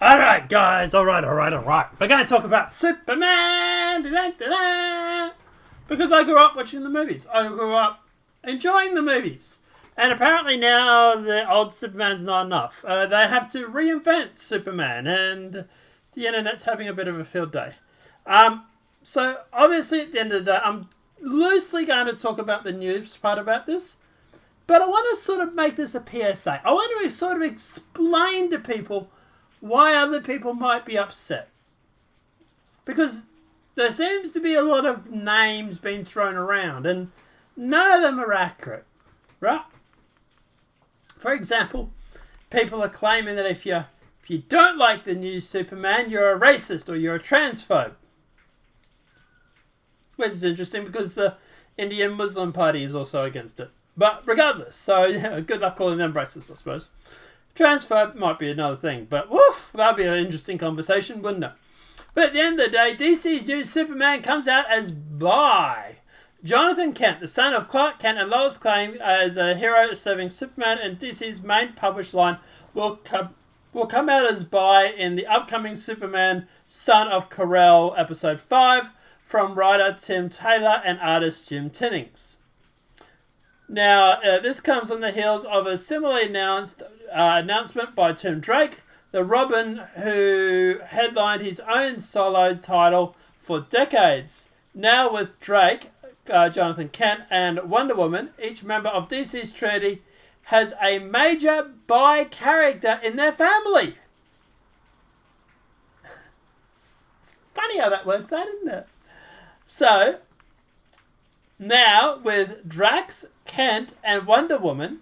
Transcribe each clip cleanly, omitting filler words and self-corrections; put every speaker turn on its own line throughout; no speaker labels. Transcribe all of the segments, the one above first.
Alright, guys, alright. We're going to talk about Superman! Because I grew up watching the movies. I grew up enjoying the movies. And apparently now the old Superman's not enough. They have to reinvent Superman, and the internet's having a bit of a field day. So, obviously, at the end of the day, I'm loosely going to talk about the news part about this. But I want to sort of make this a PSA. I want to sort of explain to people why other people might be upset. Because there seems to be a lot of names being thrown around, and none of them are accurate, right? For example, people are claiming that if you don't like the new Superman, you're a racist or you're a transphobe. Which is interesting because the Indian Muslim Party is also against it. But regardless, so yeah, good luck calling them racist, I suppose. Transphobe might be another thing, but woof, that'd be an interesting conversation, wouldn't it? But at the end of the day, DC's new Superman comes out as bi. Jonathan Kent, the son of Clark Kent and Lois Lane, as a hero serving Superman, and DC's main published line will come out as bi in the upcoming Superman Son of Kal-El episode 5 from writer Tim Taylor and artist Jim Tinnings. Now, this comes on the heels of a similarly announcement by Tim Drake, the Robin who headlined his own solo title for decades. Now with Drake, Jonathan Kent, and Wonder Woman, each member of DC's Trinity has a major bi character in their family. It's funny how that works out, isn't it? So, now with Drax, Kent, and Wonder Woman,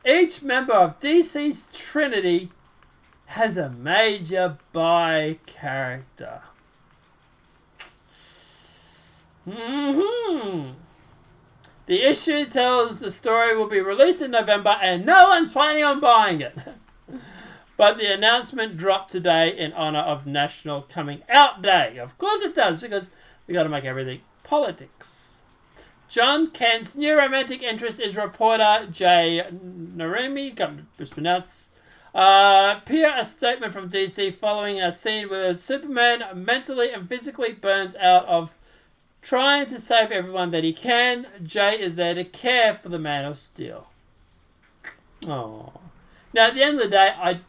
each member of DC's Trinity has a major bi character. The issue tells the story will be released in November and no one's planning on buying it. But the announcement dropped today in honor of National Coming Out Day. Of course it does, because we got to make everything politics. John Kent's new romantic interest is reporter Jay Narumi, can't mispronounce. Peer a statement from DC following a scene where Superman mentally and physically burns out of trying to save everyone that he can. Jay is there to care for the Man of Steel. Oh. Now, at the end of the day,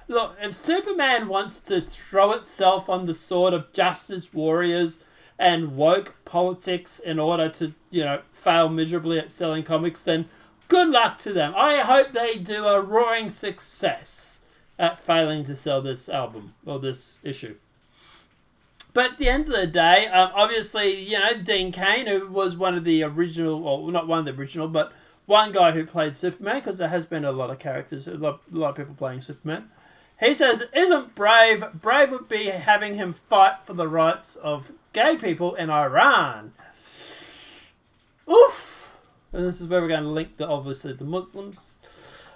look, if Superman wants to throw itself on the sword of justice warriors and woke politics in order to, fail miserably at selling comics, then good luck to them. I hope they do a roaring success at failing to sell this album or this issue. But at the end of the day, obviously, Dean Cain, who was one of the original, or not one of the original, but one guy who played Superman, because there has been a lot of characters, a lot of people playing Superman. He says, isn't Brave would be having him fight for the rights of gay people in Iran. Oof! And this is where we're going to link, obviously, the Muslims.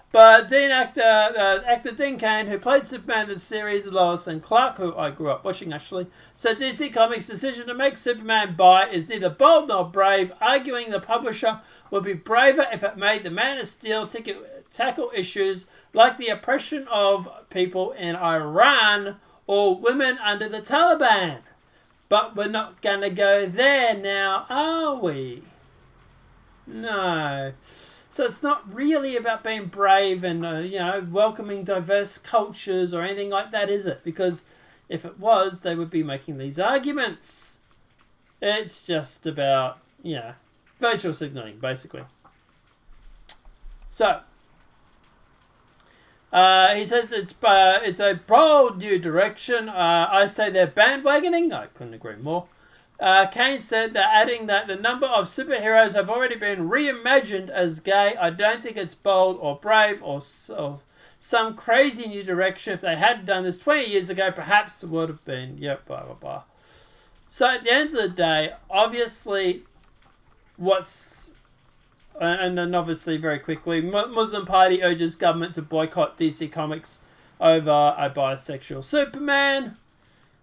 But actor Dean Cain, who played Superman in the series, Lois and Clark, who I grew up watching actually, said DC Comics' decision to make Superman bi is neither bold nor brave, arguing the publisher would be braver if it made the Man of Steel tackle issues like the oppression of people in Iran or women under the Taliban. But we're not going to go there now, are we? No. So it's not really about being brave and, welcoming diverse cultures or anything like that, is it? Because if it was, they would be making these arguments. It's just about, virtual signaling, basically. So, he says it's a bold new direction. I say they're bandwagoning. I couldn't agree more. Kane said that, adding that the number of superheroes have already been reimagined as gay. I don't think it's bold or brave or some crazy new direction. If they had done this 20 years ago, perhaps it would have been, blah, blah, blah. So at the end of the day, obviously, and then obviously very quickly, Muslim Party urges government to boycott DC Comics over a bisexual Superman.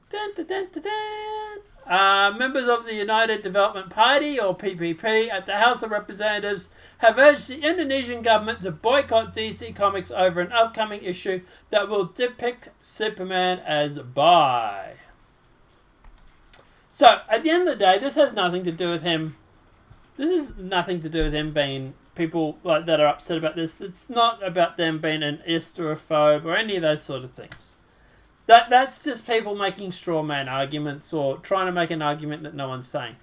Dun, dun, dun, dun, dun. Members of the United Development Party, or PPP, at the House of Representatives have urged the Indonesian government to boycott DC Comics over an upcoming issue that will depict Superman as bi. So, at the end of the day, this has nothing to do with him. This is nothing to do with him being people like that are upset about this. It's not about them being an hysterophobe or any of those sort of things. That's just people making straw man arguments or trying to make an argument that no one's saying.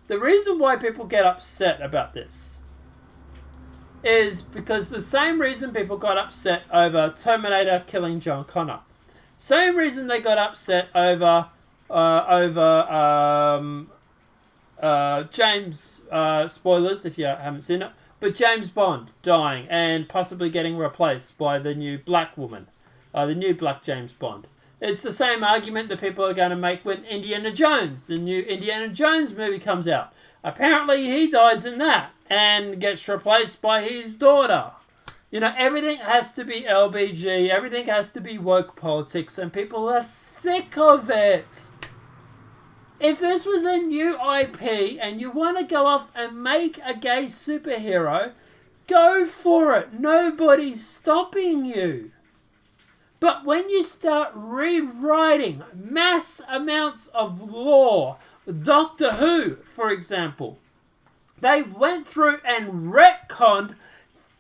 The reason why people get upset about this is because the same reason people got upset over Terminator killing John Connor. Same reason they got upset over James, spoilers if you haven't seen it, but James Bond dying and possibly getting replaced by the new black woman. The new black James Bond. It's the same argument that people are going to make when Indiana Jones, the new Indiana Jones movie comes out. Apparently he dies in that and gets replaced by his daughter. You know, everything has to be LBG, everything has to be woke politics, and people are sick of it. If this was a new IP and you want to go off and make a gay superhero, go for it. Nobody's stopping you. But when you start rewriting mass amounts of lore, Doctor Who, for example, they went through and retconned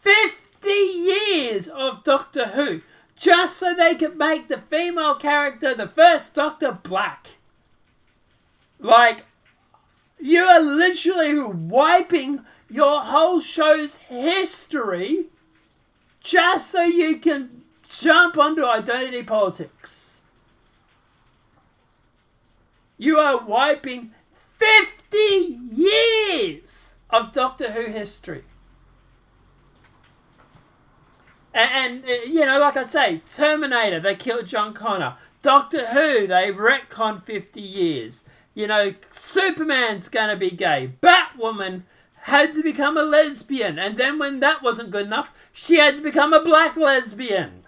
50 years of Doctor Who just so they could make the female character, the first Doctor, black. Like, you are literally wiping your whole show's history just so you can jump onto identity politics. You are wiping 50 years of Doctor Who history. And you know, like I say, Terminator, they killed John Connor. Doctor Who, they've retconned 50 years. You know, Superman's going to be gay. Batwoman had to become a lesbian. And then when that wasn't good enough, she had to become a black lesbian.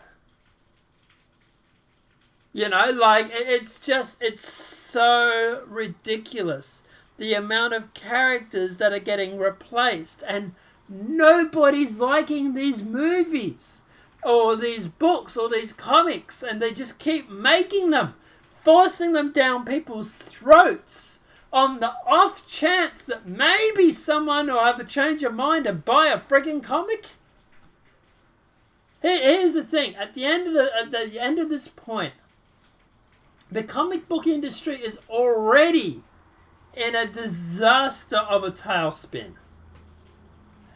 You know, like, it's so ridiculous. The amount of characters that are getting replaced. And nobody's liking these movies. Or these books. Or these comics. And they just keep making them. Forcing them down people's throats. On the off chance that maybe someone will have a change of mind and buy a friggin' comic. Here's the thing. At the end of this point, the comic book industry is already in a disaster of a tailspin.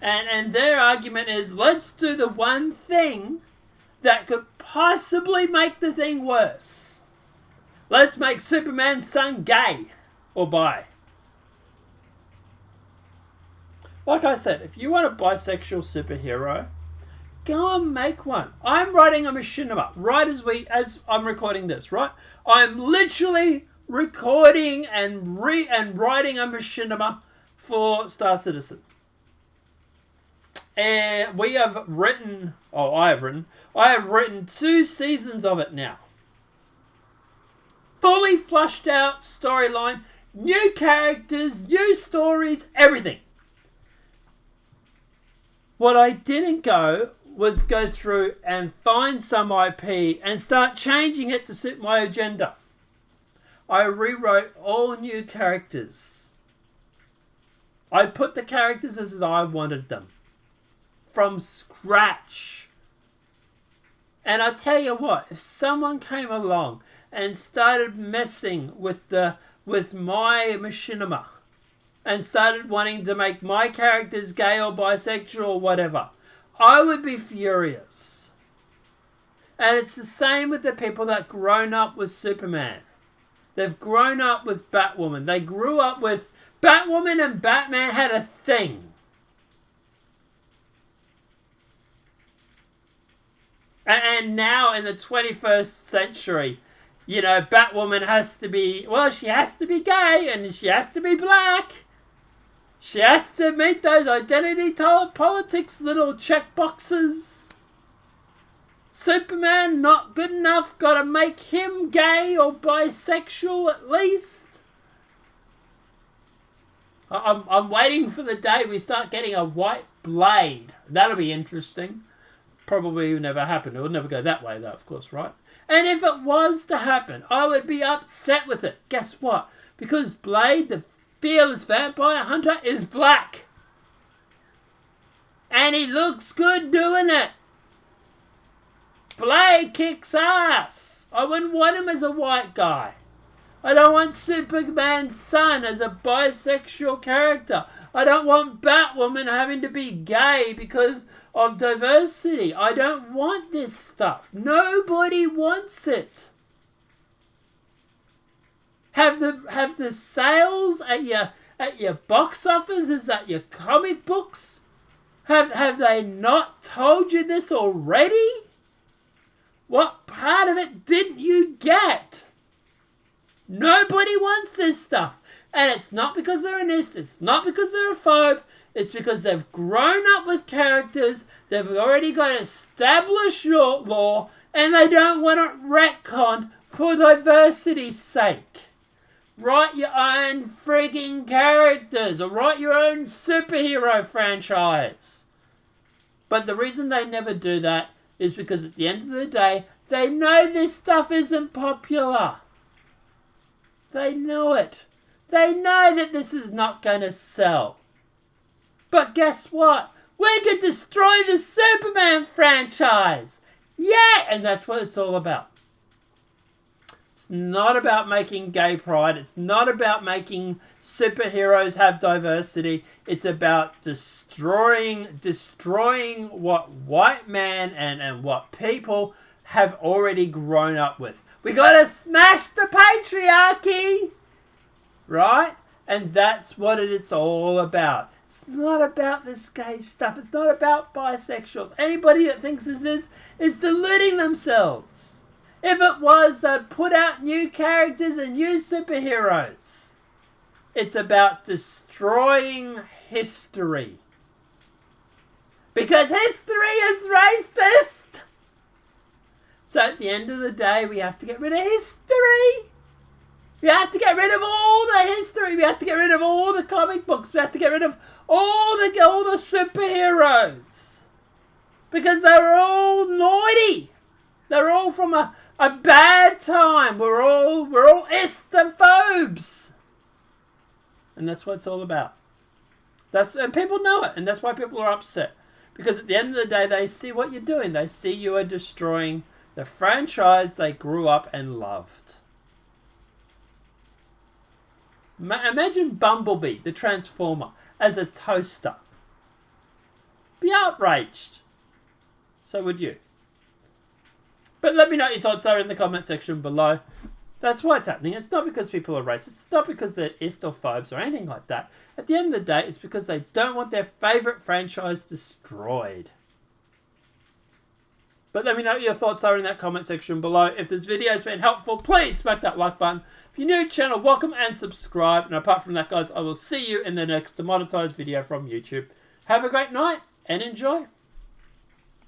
And their argument is, let's do the one thing that could possibly make the thing worse. Let's make Superman's son gay or bi. Like I said, if you want a bisexual superhero, go and make one. I'm writing a machinima right as I'm recording this, right? I'm literally recording and writing a machinima for Star Citizen. And I have written 2 seasons of it now. Fully flushed out storyline, new characters, new stories, everything. What I didn't was go through and find some IP and start changing it to suit my agenda. I rewrote all new characters. I put the characters as I wanted them. From scratch. And I tell you what, if someone came along and started messing with my machinima and started wanting to make my characters gay or bisexual or whatever, I would be furious. And it's the same with the people that grown up with Superman. They've grown up with Batwoman. They grew up with Batwoman and Batman had a thing. And now in the 21st century, you know, Batwoman has to be, she has to be gay and she has to be black. She has to meet those identity politics little check boxes. Superman, not good enough, gotta make him gay or bisexual at least. I'm waiting for the day we start getting a white Blade. That'll be interesting. Probably never happen. It would never go that way, though, of course, right? And if it was to happen, I would be upset with it. Guess what? Because Blade, the fearless vampire hunter, is black. And he looks good doing it. Blade kicks ass. I wouldn't want him as a white guy. I don't want Superman's son as a bisexual character. I don't want Batwoman having to be gay because of diversity. I don't want this stuff. Nobody wants it. Have the sales at your box offices, at your comic books, have they not told you this already? What part of it didn't you get? Nobody wants this stuff. And it's not because they're an ist, it's not because they're a phobe, it's because they've grown up with characters, they've already got established law, and they don't want it retconned for diversity's sake. Write your own frigging characters, or write your own superhero franchise. But the reason they never do that is because at the end of the day, they know this stuff isn't popular. They know it. They know that this is not going to sell. But guess what? We could destroy the Superman franchise. Yeah! And that's what it's all about. It's not about making gay pride. It's not about making superheroes have diversity. It's about destroying what white man and what people have already grown up with. We gotta smash the patriarchy! Right? And that's what it's all about. It's not about this gay stuff. It's not about bisexuals. Anybody that thinks this is deluding themselves. If it was, they'd put out new characters and new superheroes. It's about destroying history. Because history is racist! So at the end of the day, we have to get rid of history. We have to get rid of all the history. We have to get rid of all the comic books. We have to get rid of all the superheroes. Because they were all naughty. They're all from a bad time. We're all istophobes. And that's what it's all about. And people know it. And that's why people are upset. Because at the end of the day, they see what you're doing. They see you are destroying the franchise they grew up and loved. Imagine Bumblebee, the Transformer, as a toaster. Be outraged. So would you. But let me know what your thoughts are in the comment section below. That's why it's happening. It's not because people are racist. It's not because they're istophobes or anything like that. At the end of the day, it's because they don't want their favourite franchise destroyed. But let me know what your thoughts are in that comment section below. If this video has been helpful, please smack that like button. If you're new to the channel, welcome and subscribe. And apart from that, guys, I will see you in the next demonetized video from YouTube. Have a great night and enjoy.